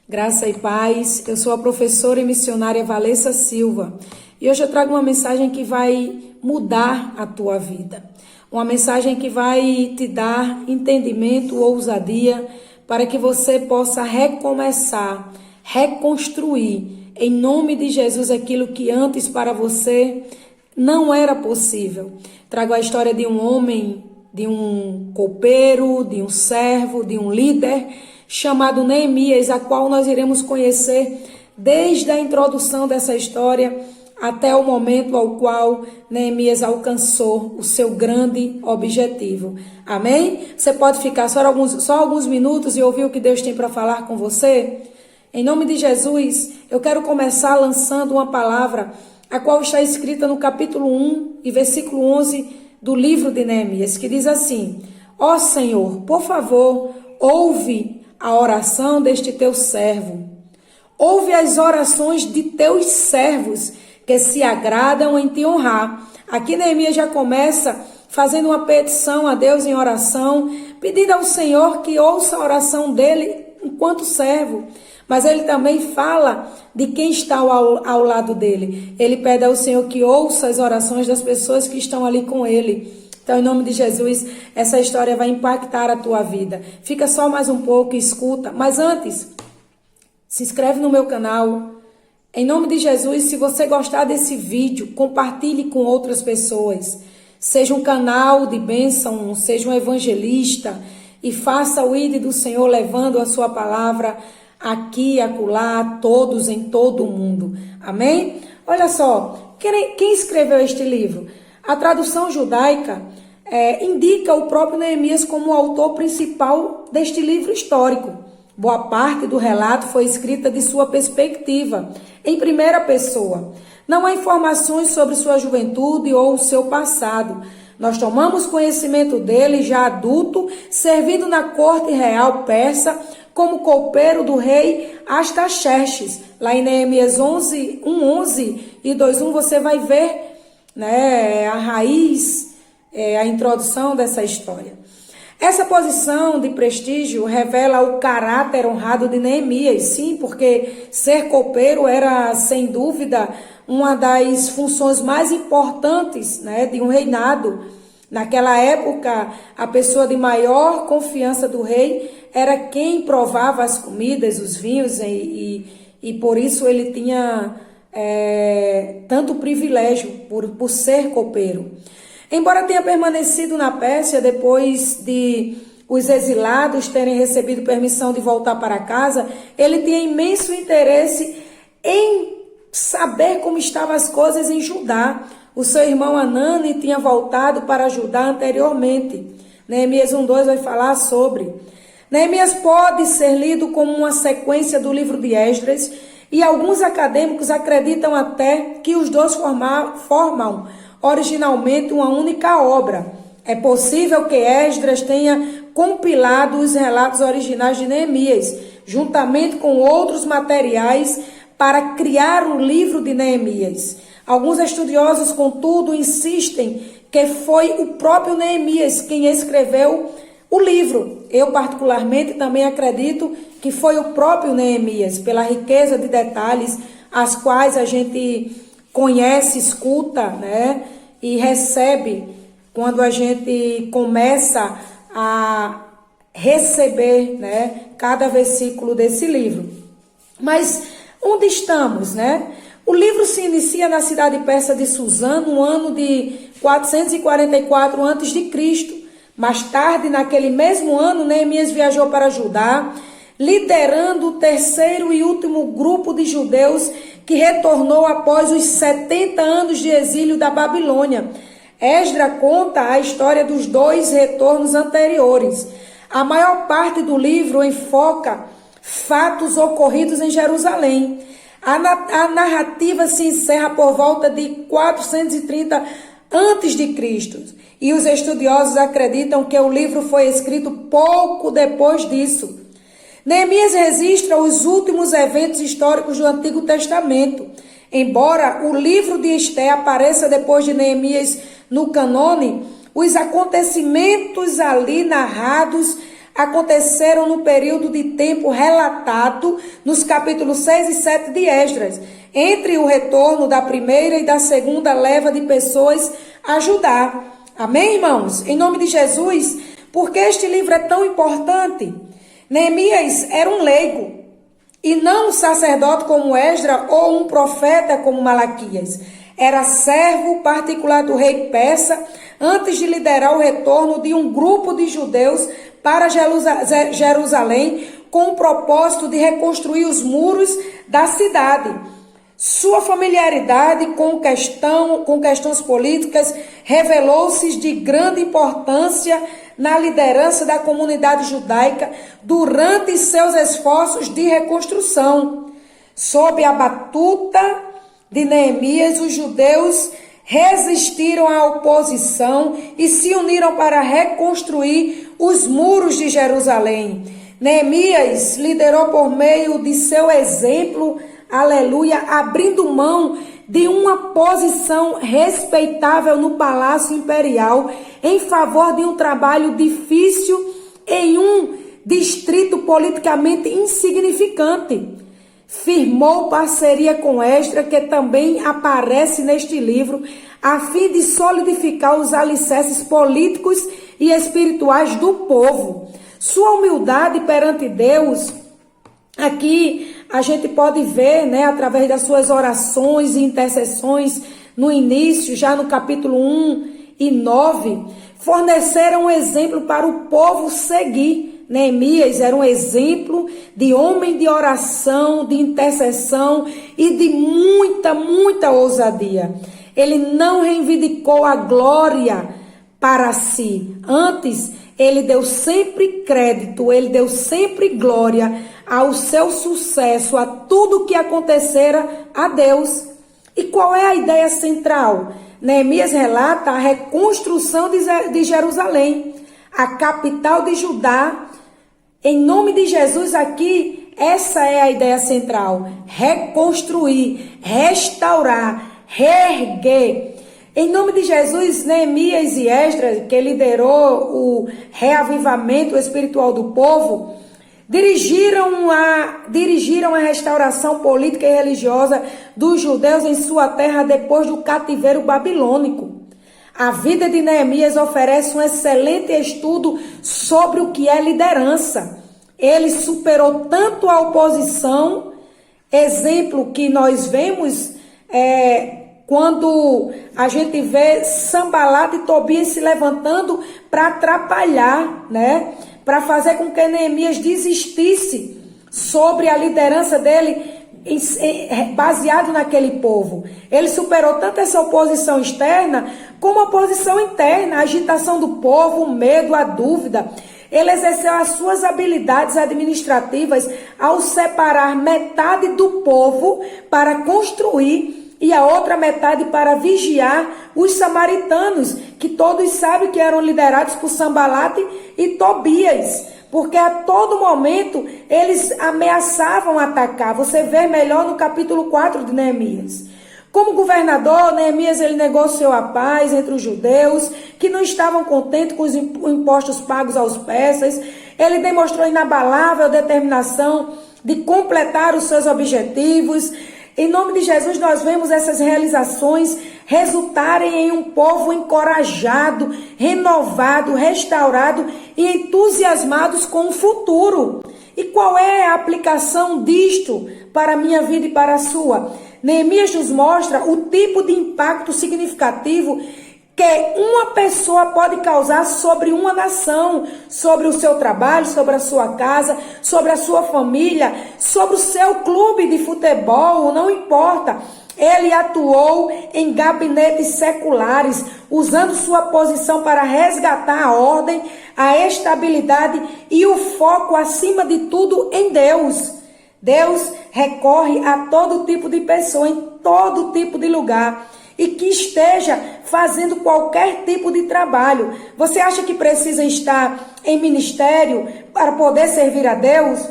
Graça e paz, eu sou a professora e missionária Valessa Silva e hoje eu trago uma mensagem que vai mudar a tua vida. Uma mensagem que vai te dar entendimento, ousadia, para que você possa recomeçar, reconstruir em nome de Jesus aquilo que antes para você não era possível. Trago a história de um homem, de um copeiro, de um servo, de um líder chamado Neemias, a qual nós iremos conhecer desde a introdução dessa história até o momento ao qual Neemias alcançou o seu grande objetivo. Amém? Você pode ficar só alguns minutos e ouvir o que Deus tem para falar com você? Em nome de Jesus, eu quero começar lançando uma palavra, a qual está escrita no capítulo 1 e versículo 11 do livro de Neemias, que diz assim: Ó Senhor, por favor, ouve a oração deste teu servo. Ouve as orações de teus servos que se agradam em te honrar. Aqui Neemias já começa fazendo uma petição a Deus em oração, pedindo ao Senhor que ouça a oração dele enquanto servo. Mas ele também fala de quem está ao lado dele. Ele pede ao Senhor que ouça as orações das pessoas que estão ali com ele. Então, em nome de Jesus, essa história vai impactar a tua vida. Fica só mais um pouco e escuta. Mas antes, se inscreve no meu canal. Em nome de Jesus, se você gostar desse vídeo, compartilhe com outras pessoas. Seja um canal de bênção, seja um evangelista e faça o ID do Senhor levando a sua palavra aqui e acolá, a todos em todo o mundo. Amém? Olha só, quem escreveu este livro? A tradução judaica indica o próprio Neemias como o autor principal deste livro histórico. Boa parte do relato foi escrita de sua perspectiva, em primeira pessoa. Não há informações sobre sua juventude ou o seu passado. Nós tomamos conhecimento dele já adulto, servindo na corte real persa como copeiro do rei Artaxerxes. Lá em Neemias 1:11 e 2:1 você vai ver a raiz, a introdução dessa história. Essa posição de prestígio revela o caráter honrado de Neemias, sim, porque ser copeiro era, sem dúvida, uma das funções mais importantes, de um reinado. Naquela época, a pessoa de maior confiança do rei era quem provava as comidas, os vinhos, e por isso ele tinha tanto privilégio por ser copeiro. Embora tenha permanecido na Pérsia depois de os exilados terem recebido permissão de voltar para casa, ele tinha imenso interesse em saber como estavam as coisas em Judá. O seu irmão Hanani tinha voltado para Judá anteriormente. Neemias 1:2 vai falar sobre. Neemias pode ser lido como uma sequência do livro de Esdras, e alguns acadêmicos acreditam até que os dois formam originalmente uma única obra. É possível que Esdras tenha compilado os relatos originais de Neemias, juntamente com outros materiais, para criar o livro de Neemias. Alguns estudiosos, contudo, insistem que foi o próprio Neemias quem escreveu o livro. Eu, particularmente, também acredito que foi o próprio Neemias, pela riqueza de detalhes, as quais a gente conhece, escuta, e recebe quando a gente começa a receber, cada versículo desse livro. Mas onde estamos, O livro se inicia na cidade persa de Suzã, no ano de 444 a.C. Mais tarde, naquele mesmo ano, Neemias viajou para Judá, liderando o terceiro e último grupo de judeus que retornou após os 70 anos de exílio da Babilônia. Esdras conta a história dos dois retornos anteriores. A maior parte do livro enfoca fatos ocorridos em Jerusalém. A narrativa se encerra por volta de 430 a.C. e os estudiosos acreditam que o livro foi escrito pouco depois disso. Neemias registra os últimos eventos históricos do Antigo Testamento. Embora o livro de Esté apareça depois de Neemias no cânone, os acontecimentos ali narrados aconteceram no período de tempo relatado nos capítulos 6 e 7 de Esdras, entre o retorno da primeira e da segunda leva de pessoas a Judá. Amém, irmãos? Em nome de Jesus, porque este livro é tão importante. Neemias era um leigo, e não um sacerdote como Esdras ou um profeta como Malaquias. Era servo particular do rei persa antes de liderar o retorno de um grupo de judeus para Jerusalém com o propósito de reconstruir os muros da cidade. Sua familiaridade com questões políticas revelou-se de grande importância na liderança da comunidade judaica durante seus esforços de reconstrução. Sob a batuta de Neemias, os judeus resistiram à oposição e se uniram para reconstruir os muros de Jerusalém. Neemias liderou por meio de seu exemplo, aleluia, abrindo mão de uma posição respeitável no palácio imperial em favor de um trabalho difícil em um distrito politicamente insignificante. Firmou parceria com Esdras, que também aparece neste livro, a fim de solidificar os alicerces políticos e espirituais do povo. Sua humildade perante Deus, aqui a gente pode ver, através das suas orações e intercessões no início, já no capítulo 1 e 9, forneceram um exemplo para o povo seguir. Neemias era um exemplo de homem de oração, de intercessão e de muita ousadia. Ele não reivindicou a glória para si. Antes, ele deu sempre crédito, ele deu sempre glória ao seu sucesso, a tudo que acontecera a Deus. E qual é a ideia central? Neemias relata a reconstrução de Jerusalém, a capital de Judá. Em nome de Jesus aqui, essa é a ideia central. Reconstruir, restaurar, reerguer. Em nome de Jesus, Neemias e Esdras, que liderou o reavivamento espiritual do povo, dirigiram a restauração política e religiosa dos judeus em sua terra depois do cativeiro babilônico. A vida de Neemias oferece um excelente estudo sobre o que é liderança. Ele superou tanto a oposição, exemplo que nós vemos quando a gente vê Sanbalat e Tobias se levantando para atrapalhar, para fazer com que Neemias desistisse sobre a liderança dele, baseado naquele povo. Ele superou tanto essa oposição externa como a oposição interna, a agitação do povo, o medo, a dúvida. Ele exerceu as suas habilidades administrativas ao separar metade do povo para construir e a outra metade para vigiar os samaritanos, que todos sabem que eram liderados por Sanbalat e Tobias, porque a todo momento eles ameaçavam atacar. Você vê melhor no capítulo 4 de Neemias. Como governador, Neemias ele negociou a paz entre os judeus, que não estavam contentes com os impostos pagos aos persas. Ele demonstrou inabalável determinação de completar os seus objetivos. Em nome de Jesus, nós vemos essas realizações resultarem em um povo encorajado, renovado, restaurado e entusiasmados com o futuro. E qual é a aplicação disto para a minha vida e para a sua? Neemias nos mostra o tipo de impacto significativo que uma pessoa pode causar sobre uma nação, sobre o seu trabalho, sobre a sua casa, sobre a sua família, sobre o seu clube de futebol, não importa. Ele atuou em gabinetes seculares, usando sua posição para resgatar a ordem, a estabilidade e o foco, acima de tudo, em Deus. Deus recorre a todo tipo de pessoa, em todo tipo de lugar, e que esteja fazendo qualquer tipo de trabalho. Você acha que precisa estar em ministério para poder servir a Deus?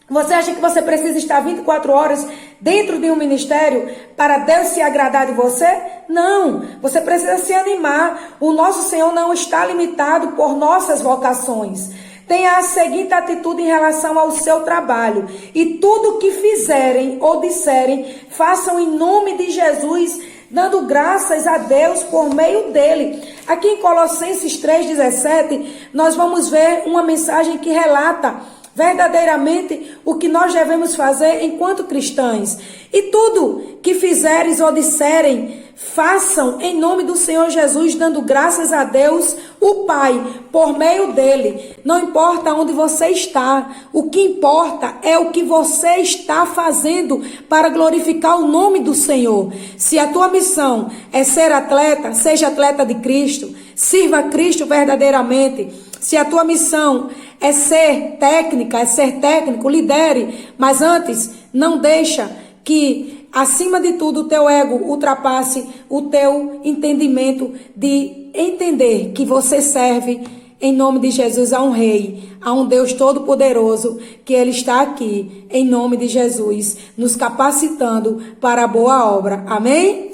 Você acha que você precisa estar 24 horas dentro de um ministério para Deus se agradar de você? Não, você precisa se animar. O nosso Senhor não está limitado por nossas vocações. tenha a seguinte atitude em relação ao seu trabalho. E tudo que fizerem ou disserem, façam em nome de Jesus, dando graças a Deus por meio dele. Aqui em Colossenses 3,17, nós vamos ver uma mensagem que relata verdadeiramente o que nós devemos fazer enquanto cristãos. E tudo que fizeres ou disserem, façam em nome do Senhor Jesus, dando graças a Deus, o Pai, por meio dele. Não importa onde você está, o que importa é o que você está fazendo para glorificar o nome do Senhor. Se a tua missão é ser atleta, seja atleta de Cristo, sirva a Cristo verdadeiramente. Se a tua missão é ser técnica, é ser técnico, lidere, mas antes não deixa que acima de tudo o teu ego ultrapasse o teu entendimento de entender que você serve em nome de Jesus a um rei, a um Deus todo-poderoso, que ele está aqui em nome de Jesus, nos capacitando para a boa obra. Amém?